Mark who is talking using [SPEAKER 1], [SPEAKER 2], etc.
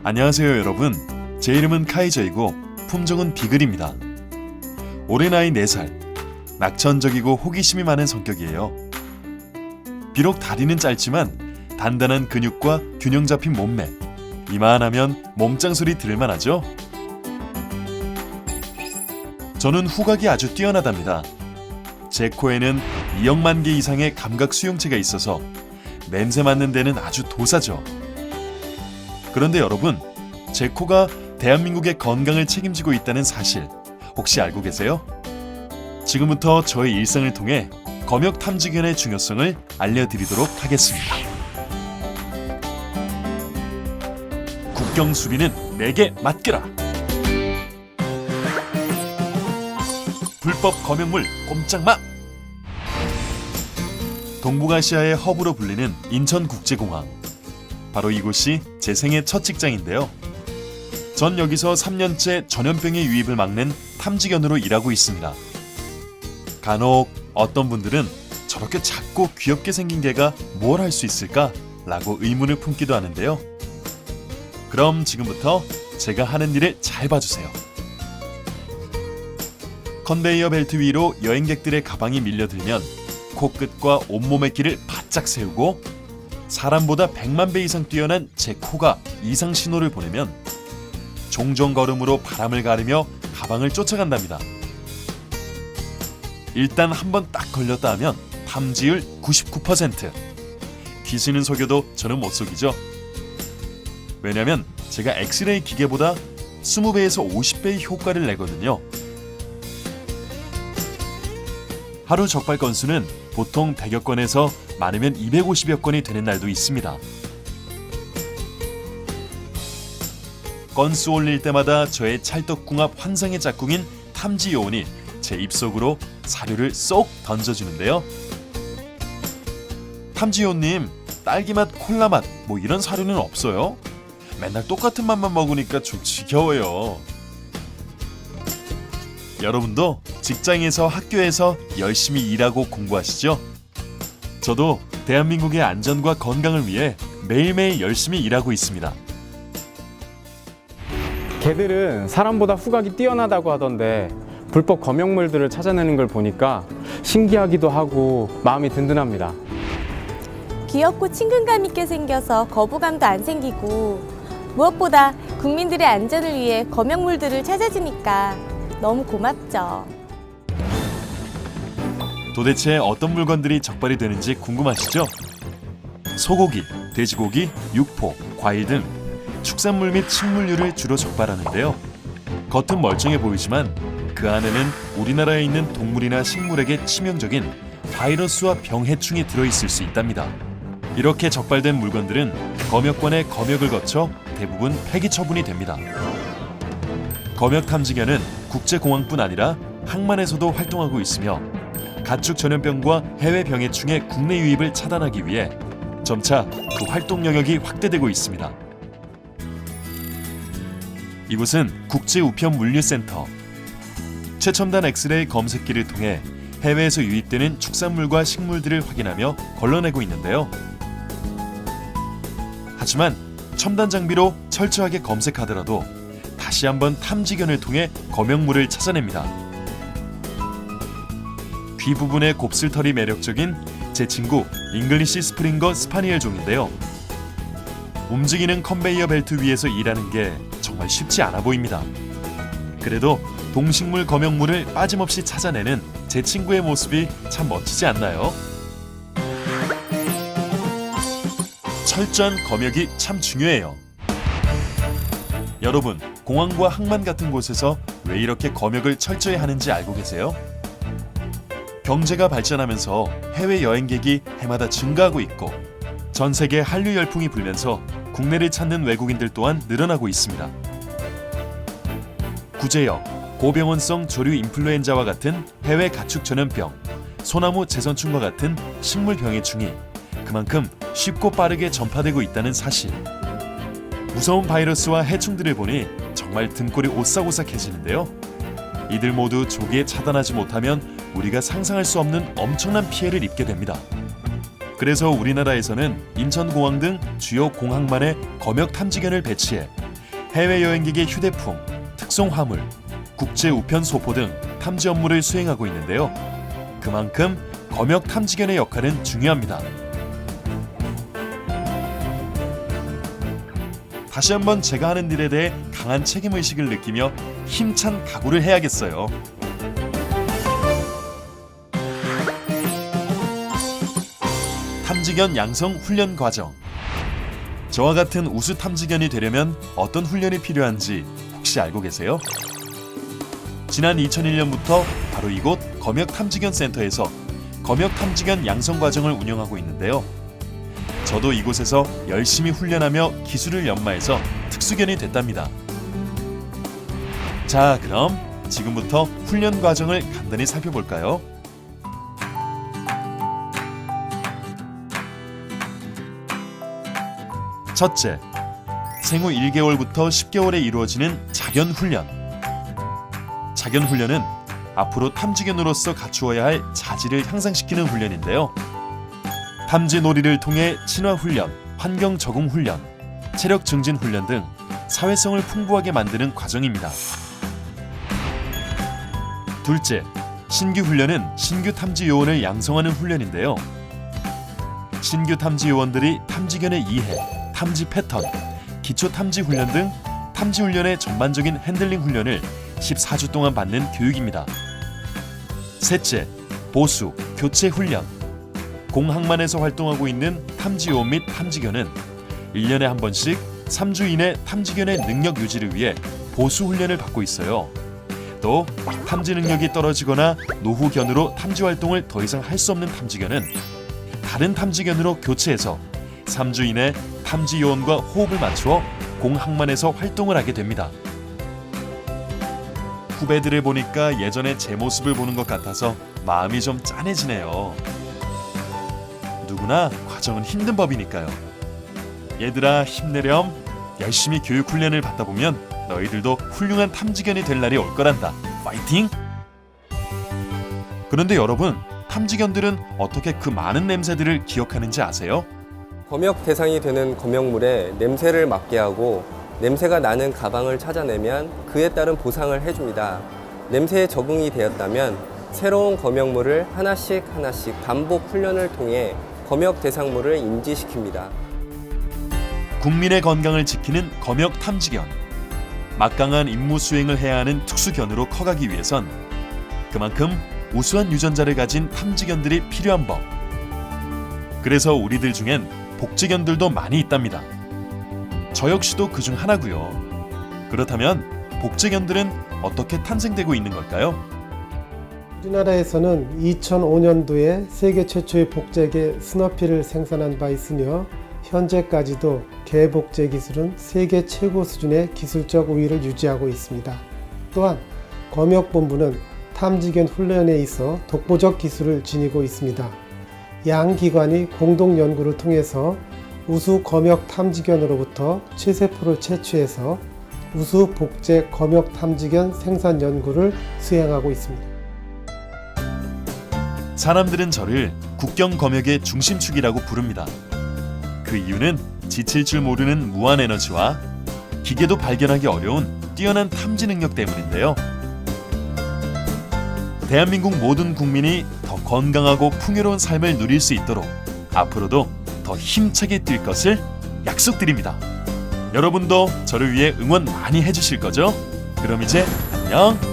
[SPEAKER 1] 안녕하세요 여러분. 제 이름은 카이저이고 품종은 비글입니다. 올해 나이 4살. 낙천적이고 호기심이 많은 성격이에요. 비록 다리는 짧지만 단단한 근육과 균형 잡힌 몸매. 이만하면 몸짱 소리 들을만 하죠? 저는 후각이 아주 뛰어나답니다. 제 코에는 2억만 개 이상의 감각 수용체가 있어서 냄새 맡는 데는 아주 도사죠. 그런데 여러분, 제 코가 대한민국의 건강을 책임지고 있다는 사실 혹시 알고 계세요? 지금부터 저의 일상을 통해 검역 탐지견의 중요성을 알려드리도록 하겠습니다. 국경 수비는 내게 맡겨라. 불법 검역물 꼼짝 마. 동북아시아의 허브로 불리는 인천국제공항. 바로 이곳이 제 생애 첫 직장인데요. 전 여기서 3년째 전염병의 유입을 막는 탐지견으로 일하고 있습니다. 간혹 어떤 분들은 저렇게 작고 귀엽게 생긴 개가 뭘 할 수 있을까? 라고 의문을 품기도 하는데요. 그럼 지금부터 제가 하는 일을 잘 봐주세요. 컨베이어 벨트 위로 여행객들의 가방이 밀려들면 코끝과 온몸의 길을 바짝 세우고 사람보다 100만 배 이상 뛰어난 제 코가 이상 신호를 보내면 종종 걸음으로 바람을 가르며 가방을 쫓아간답니다. 일단 한번 딱 걸렸다 하면 탐지율 99%. 귀신은 속여도 저는 못 속이죠. 왜냐면 제가 엑스레이 기계보다 20배에서 50배의 효과를 내거든요. 하루 적발 건수는 보통 100여 건에서 많으면 250여 건이 되는 날도 있습니다. 건수 올릴 때마다 저의 찰떡궁합 환상의 짝꿍인 탐지 요원이 제 입속으로 사료를 쏙 던져주는데요. 탐지 요원님, 딸기맛, 콜라맛 뭐 이런 사료는 없어요? 맨날 똑같은 맛만 먹으니까 좀 지겨워요. 여러분도 직장에서 학교에서 열심히 일하고 공부하시죠? 저도 대한민국의 안전과 건강을 위해 매일매일 열심히 일하고 있습니다.
[SPEAKER 2] 개들은 사람보다 후각이 뛰어나다고 하던데 불법 검역물들을 찾아내는 걸 보니까 신기하기도 하고 마음이 든든합니다.
[SPEAKER 3] 귀엽고 친근감 있게 생겨서 거부감도 안 생기고 무엇보다 국민들의 안전을 위해 검역물들을 찾아주니까 너무 고맙죠.
[SPEAKER 1] 도대체 어떤 물건들이 적발이 되는지 궁금하시죠? 소고기, 돼지고기, 육포, 과일 등 축산물 및 식물류를 주로 적발하는데요. 겉은 멀쩡해 보이지만 그 안에는 우리나라에 있는 동물이나 식물에게 치명적인 바이러스와 병해충이 들어있을 수 있답니다. 이렇게 적발된 물건들은 검역관의 검역을 거쳐 대부분 폐기 처분이 됩니다. 검역 탐지견은 국제공항뿐 아니라 항만에서도 활동하고 있으며 가축 전염병과 해외 병해충의 국내 유입을 차단하기 위해 점차 그 활동 영역이 확대되고 있습니다. 이곳은 국제우편물류센터. 최첨단 엑스레이 검색기를 통해 해외에서 유입되는 축산물과 식물들을 확인하며 걸러내고 있는데요. 하지만 첨단 장비로 철저하게 검색하더라도 다시 한번 탐지견을 통해 검역물을 찾아냅니다. 귀 부분의 곱슬털이 매력적인 제 친구 잉글리시 스프링거 스파니엘 종인데요. 움직이는 컨베이어 벨트 위에서 일하는 게 정말 쉽지 않아 보입니다. 그래도 동식물 검역물을 빠짐없이 찾아내는 제 친구의 모습이 참 멋지지 않나요? 철저한 검역이 참 중요해요. 여러분, 공항과 항만 같은 곳에서 왜 이렇게 검역을 철저히 하는지 알고 계세요? 경제가 발전하면서 해외 여행객이 해마다 증가하고 있고 전 세계 한류 열풍이 불면서 국내를 찾는 외국인들 또한 늘어나고 있습니다. 구제역, 고병원성 조류 인플루엔자와 같은 해외 가축 전염병, 소나무 제선충과 같은 식물 병해충이 그만큼 쉽고 빠르게 전파되고 있다는 사실. 무서운 바이러스와 해충들을 보니 정말 등골이 오싹오싹해지는데요. 이들 모두 조기에 차단하지 못하면 우리가 상상할 수 없는 엄청난 피해를 입게 됩니다. 그래서 우리나라에서는 인천공항 등 주요 공항만에 검역 탐지견을 배치해 해외여행객의 휴대폰, 특송 화물, 국제 우편 소포 등 탐지 업무를 수행하고 있는데요. 그만큼 검역 탐지견의 역할은 중요합니다. 다시 한번 제가 하는 일에 대해 강한 책임의식을 느끼며 힘찬 각오를 해야겠어요. 탐지견 양성 훈련 과정. 저와 같은 우수 탐지견이 되려면 어떤 훈련이 필요한지 혹시 알고 계세요? 지난 2001년부터 바로 이곳 검역 탐지견 센터에서 검역 탐지견 양성 과정을 운영하고 있는데요. 저도 이곳에서 열심히 훈련하며 기술을 연마해서 특수견이 됐답니다. 자, 그럼 지금부터 훈련 과정을 간단히 살펴볼까요? 첫째, 생후 1개월부터 10개월에 이루어지는 자견 훈련. 자견 훈련은 앞으로 탐지견으로서 갖추어야 할 자질을 향상시키는 훈련인데요. 탐지 놀이를 통해 친화 훈련, 환경 적응 훈련, 체력 증진 훈련 등 사회성을 풍부하게 만드는 과정입니다. 둘째, 신규 훈련은 신규 탐지 요원을 양성하는 훈련인데요. 신규 탐지 요원들이 탐지견의 이해, 탐지 패턴, 기초 탐지 훈련 등 탐지 훈련의 전반적인 핸들링 훈련을 14주 동안 받는 교육입니다. 셋째, 보수, 교체 훈련. 공항만에서 활동하고 있는 탐지 요원 및 탐지견은 1년에 한 번씩 3주 이내 탐지견의 능력 유지를 위해 보수 훈련을 받고 있어요. 또 탐지 능력이 떨어지거나 노후견으로 탐지 활동을 더 이상 할 수 없는 탐지견은 다른 탐지견으로 교체해서 3주 이내 탐지 요원과 호흡을 맞추어 공항만에서 활동을 하게 됩니다. 후배들을 보니까 예전에 제 모습을 보는 것 같아서 마음이 좀 짠해지네요. 누구나 과정은 힘든 법이니까요. 얘들아, 힘내렴. 열심히 교육 훈련을 받다 보면 너희들도 훌륭한 탐지견이 될 날이 올 거란다. 파이팅! 그런데 여러분, 탐지견들은 어떻게 그 많은 냄새들을 기억하는지 아세요?
[SPEAKER 4] 검역 대상이 되는 검역물에 냄새를 맡게 하고 냄새가 나는 가방을 찾아내면 그에 따른 보상을 해줍니다. 냄새에 적응이 되었다면 새로운 검역물을 하나씩 반복 훈련을 통해 검역 대상물을 인지시킵니다.
[SPEAKER 1] 국민의 건강을 지키는 검역 탐지견. 막강한 임무 수행을 해야 하는 특수견으로 커가기 위해선 그만큼 우수한 유전자를 가진 탐지견들이 필요한 법. 그래서 우리들 중엔 복지견들도 많이 있답니다. 저 역시도 그중 하나고요. 그렇다면 복지견들은 어떻게 탄생되고 있는 걸까요?
[SPEAKER 5] 우리나라에서는 2005년도에 세계 최초의 복제개 스너피를 생산한 바 있으며 현재까지도 개복제 기술은 세계 최고 수준의 기술적 우위를 유지하고 있습니다. 또한 검역본부는 탐지견 훈련에 있어 독보적 기술을 지니고 있습니다. 양 기관이 공동 연구를 통해서 우수 검역 탐지견으로부터 체세포를 채취해서 우수 복제 검역 탐지견 생산 연구를 수행하고 있습니다.
[SPEAKER 1] 사람들은 저를 국경 검역의 중심축이라고 부릅니다. 그 이유는 지칠 줄 모르는 무한 에너지와 기계도 발견하기 어려운 뛰어난 탐지 능력 때문인데요. 대한민국 모든 국민이 더 건강하고 풍요로운 삶을 누릴 수 있도록 앞으로도 더 힘차게 뛸 것을 약속드립니다. 여러분도 저를 위해 응원 많이 해주실 거죠? 그럼 이제 안녕!